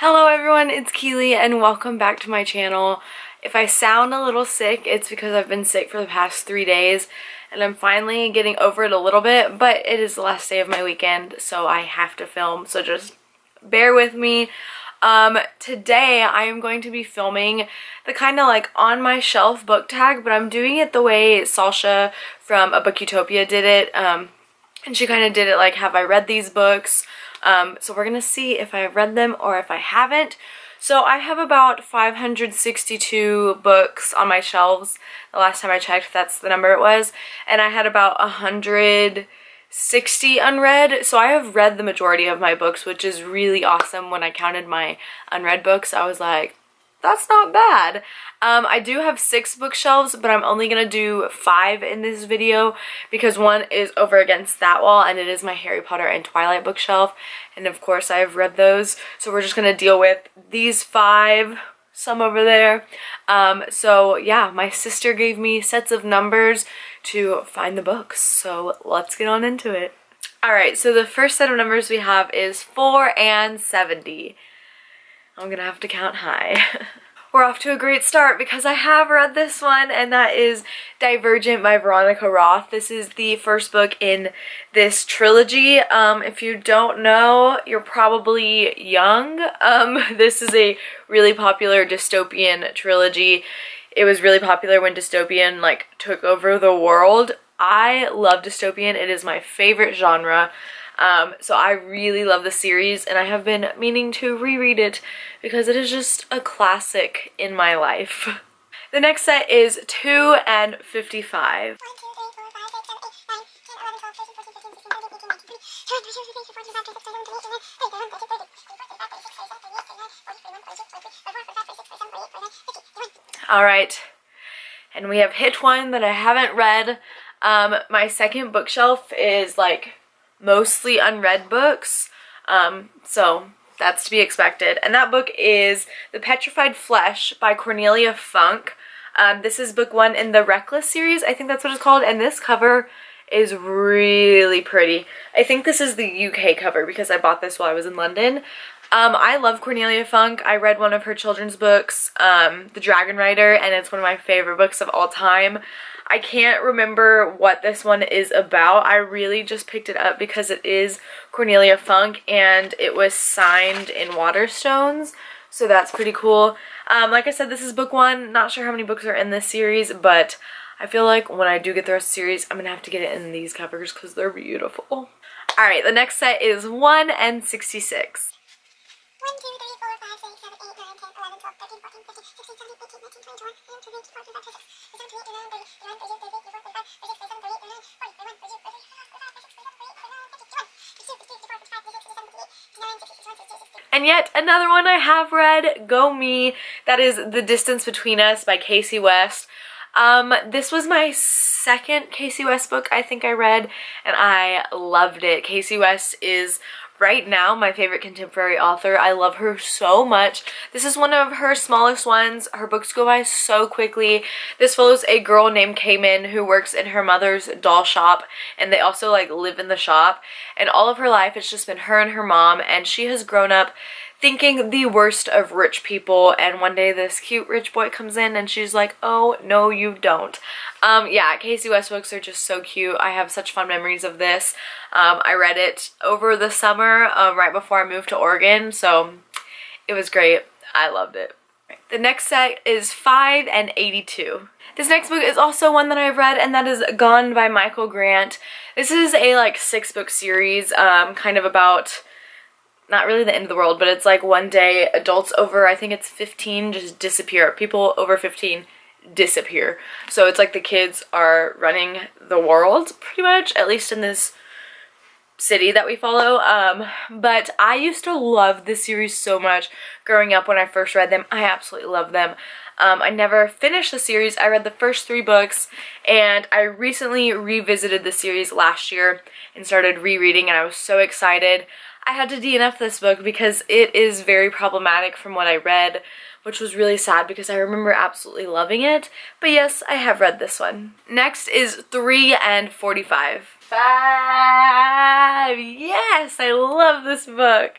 Hello everyone, it's Keeley and welcome back to my channel. If I sound a little sick, it's because I've been sick for the past 3 days and I'm finally getting over it a little bit, but it is the last day of my weekend, so I have to film, so just bear with me. Today I am going to be filming the kind of like on my shelf book tag, but I'm doing it the way Sasha from A Book Utopia did it, and she kind of did it like, have I read these books? So we're gonna see if I've read them or if I haven't. So I have about 562 books on my shelves. The last time I checked, that's the number it was. And I had about 160 unread. So I have read the majority of my books, which is really awesome. When I counted my unread books, I was like, that's not bad. I do have 6 bookshelves, but I'm only gonna do 5 in this video because one is over against that wall and it is my Harry Potter and Twilight bookshelf, and of course I've read those, so we're just gonna deal with these 5, some over there. So yeah, my sister gave me sets of numbers to find the books, so let's get on into it. Alright, so the first set of numbers we have is 4 and 70. I'm gonna have to count high. We're off to a great start because I have read this one, and that is Divergent by Veronica Roth. This is the first book in this trilogy. If you don't know, you're probably young. This is a really popular dystopian trilogy. It was really popular when dystopian like took over the world. I love dystopian. It is my favorite genre. So I really love the series and I have been meaning to reread it because it is just a classic in my life. The next set is 2 and 55. Alright, and we have hit one that I haven't read. My second bookshelf is like mostly unread books, so that's to be expected. And that book is The Petrified Flesh by Cornelia Funk. This is book 1 in the Reckless series, I think that's what it's called, and this cover is really pretty. I think this is the UK cover because I bought this while I was in London. I love Cornelia Funk. I read one of her children's books, The Dragon Rider, and it's one of my favorite books of all time. I can't remember what this one is about. I really just picked it up because it is Cornelia Funk and it was signed in Waterstones, so that's pretty cool. Like I said, this is book 1. Not sure how many books are in this series, but I feel like when I do get the rest of the series, I'm gonna have to get it in these covers because they're beautiful. Alright, the next set is 1 and 66. 1, 2, 3, 4, 5, 6, 7, 8, 9, 10, 11, 12, 13, 14, 15, 16, 17, 18, 19, 20, 21, 22, 23, 24, 25, and yet another one I have read, Go Me, that is The Distance Between Us by Casey West. This was my second Casey West book I think I read, and I loved it. Casey West is right now my favorite contemporary author. I love her so much. This is one of her smallest ones. Her books go by so quickly. This follows a girl named Cayman who works in her mother's doll shop, and they also like live in the shop, and all of her life it's just been her and her mom, and she has grown up thinking the worst of rich people, and one day this cute rich boy comes in and she's like, oh no you don't. Yeah, Casey West books are just so cute. I have such fun memories of this. I read it over the summer right before I moved to Oregon, so it was great. I loved it. The next set is 5 and 82. This next book is also one that I've read, and that is Gone by Michael Grant. This is a like 6-book series, kind of about not really the end of the world, but it's like one day adults over, I think it's 15, just disappear. People over 15 disappear. So it's like the kids are running the world pretty much, at least in this city that we follow. But I used to love this series so much growing up when I first read them. I absolutely love them. I never finished the series. I read the first 3 books, and I recently revisited the series last year and started rereading, and I was so excited. I had to DNF this book because it is very problematic from what I read, which was really sad because I remember absolutely loving it. But yes, I have read this one. Next is 3 and 45. Yes, I love this book.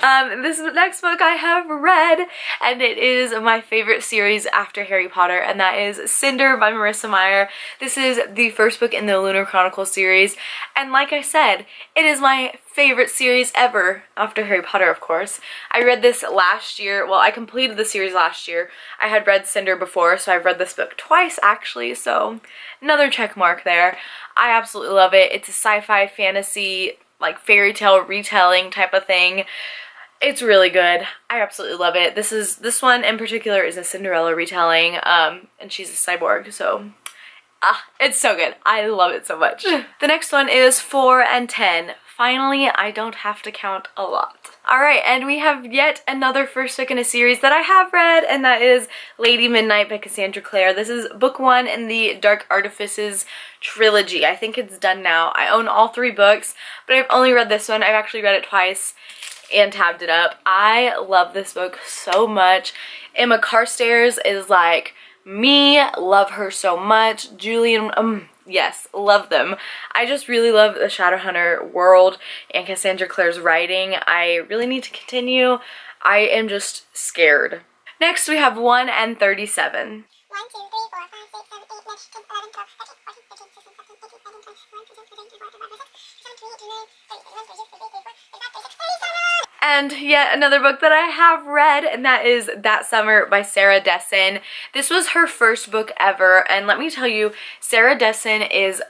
This next book I have read, and it is my favorite series after Harry Potter, and that is Cinder by Marissa Meyer. This is the first book in the Lunar Chronicles series, and like I said, it is my favorite series ever, after Harry Potter, of course. I read this last year. Well, I completed the series last year. I had read Cinder before, so I've read this book twice, actually, so another check mark there. I absolutely love it. It's a sci-fi fantasy, like fairy tale retelling type of thing. It's really good. I absolutely love it. This one in particular is a Cinderella retelling, and she's a cyborg, so it's so good. I love it so much. The next one is 4 and 10. Finally, I don't have to count a lot. Alright, and we have yet another first book in a series that I have read, and that is Lady Midnight by Cassandra Clare. This is book 1 in the Dark Artifices trilogy. I think it's done now. I own all 3 books, but I've only read this one. I've actually read it twice and tabbed it up. I love this book so much. Emma Carstairs is like me, love her so much. Julian, yes, love them. I just really love the Shadowhunter world and Cassandra Clare's writing. I really need to continue. I am just scared. Next we have 1 and 37. 1, 2, 3, 4, 5, 6, 7, 8, 9, 10, 11, 12, 13, 14, 15, 16, 17, 18, 19, 20, 21, 22, 23, 24, 25, 26, 27, 28, 29, 30, 31, 32, 33, 34, 35, 36, 37! And yet another book that I have read, and that is That Summer by Sarah Dessen. This was her first book ever, and let me tell you, Sarah Dessen is,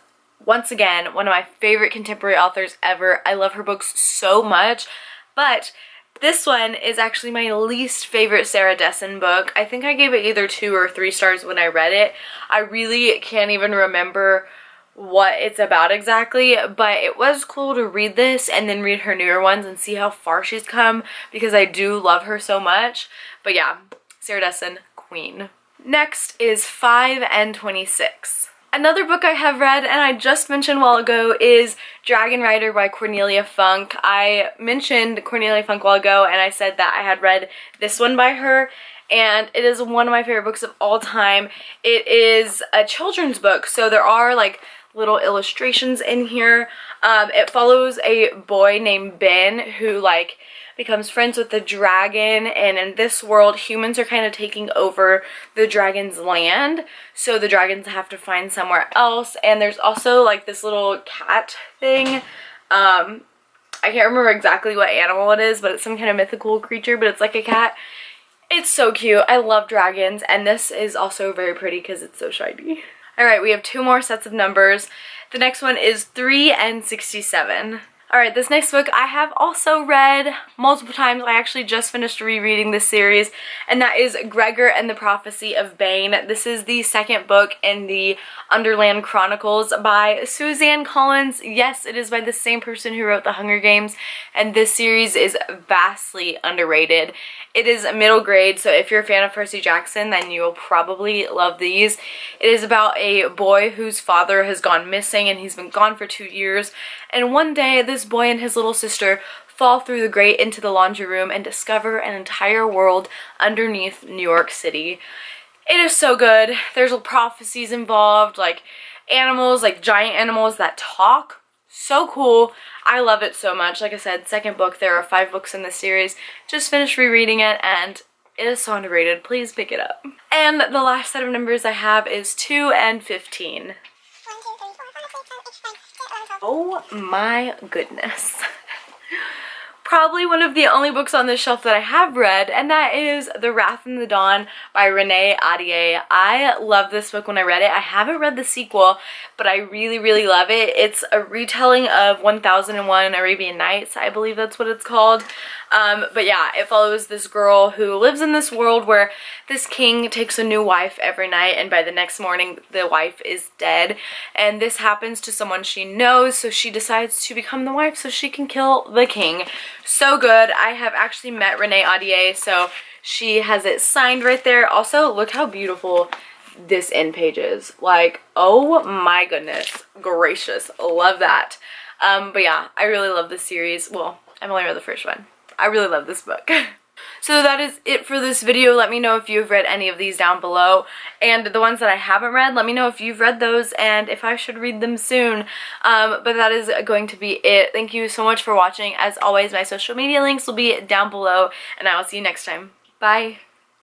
once again, one of my favorite contemporary authors ever. I love her books so much, but this one is actually my least favorite Sarah Dessen book. I think I gave it either 2 or 3 stars when I read it. I really can't even remember what it's about exactly, but it was cool to read this and then read her newer ones and see how far she's come, because I do love her so much. But yeah, Sarah Dessen, queen. Next is 5 and 26. Another book I have read, and I just mentioned a while ago, is Dragon Rider by Cornelia Funk. I mentioned Cornelia Funk a while ago, and I said that I had read this one by her, and it is one of my favorite books of all time. It is a children's book, so there are like little illustrations in here. It follows a boy named Ben who like becomes friends with the dragon, and in this world humans are kind of taking over the dragon's land, so the dragons have to find somewhere else. And there's also like this little cat thing. I can't remember exactly what animal it is, but it's some kind of mythical creature, but it's like a cat. It's so cute. I love dragons, and this is also very pretty because it's so shiny. Alright, we have 2 more sets of numbers. The next one is 3 and 67. Alright, this next book I have also read multiple times. I actually just finished rereading this series, and that is Gregor and the Prophecy of Bane. This is the second book in the Underland Chronicles by Suzanne Collins. Yes, it is by the same person who wrote The Hunger Games, and this series is vastly underrated. It is a middle grade, so if you're a fan of Percy Jackson, then you will probably love these. It is about a boy whose father has gone missing, and he's been gone for 2 years. And one day, this boy and his little sister fall through the grate into the laundry room and discover an entire world underneath New York City. It is so good. There's prophecies involved, like animals, like giant animals that talk. So cool. I love it so much. Like I said, second book. There are 5 books in this series. Just finished rereading it, and it is so underrated. Please pick it up. And the last set of numbers I have is 2 and 15. 1, 2, 3, 4, 5, 6, 7, 8, 9, 10, 11, 12. Oh my goodness. Probably one of the only books on this shelf that I have read, and that is The Wrath in the Dawn by Renee Ahdieh. I love this book when I read it. I haven't read the sequel, but I really, really love it. It's a retelling of 1001 Arabian Nights, I believe that's what it's called. But yeah, it follows this girl who lives in this world where this king takes a new wife every night, and by the next morning the wife is dead. And this happens to someone she knows, so she decides to become the wife so she can kill the king. So good. I have actually met Renee Ahdieh, so she has it signed right there. Also, look how beautiful this end page is. Like, oh my goodness gracious, love that. But yeah, I really love this series. Well, I've only read the first one. I really love this book. So that is it for this video. Let me know if you've read any of these down below, and the ones that I haven't read, let me know if you've read those and if I should read them soon. But that is going to be it. Thank you so much for watching. As always, my social media links will be down below, and I will see you next time. Bye!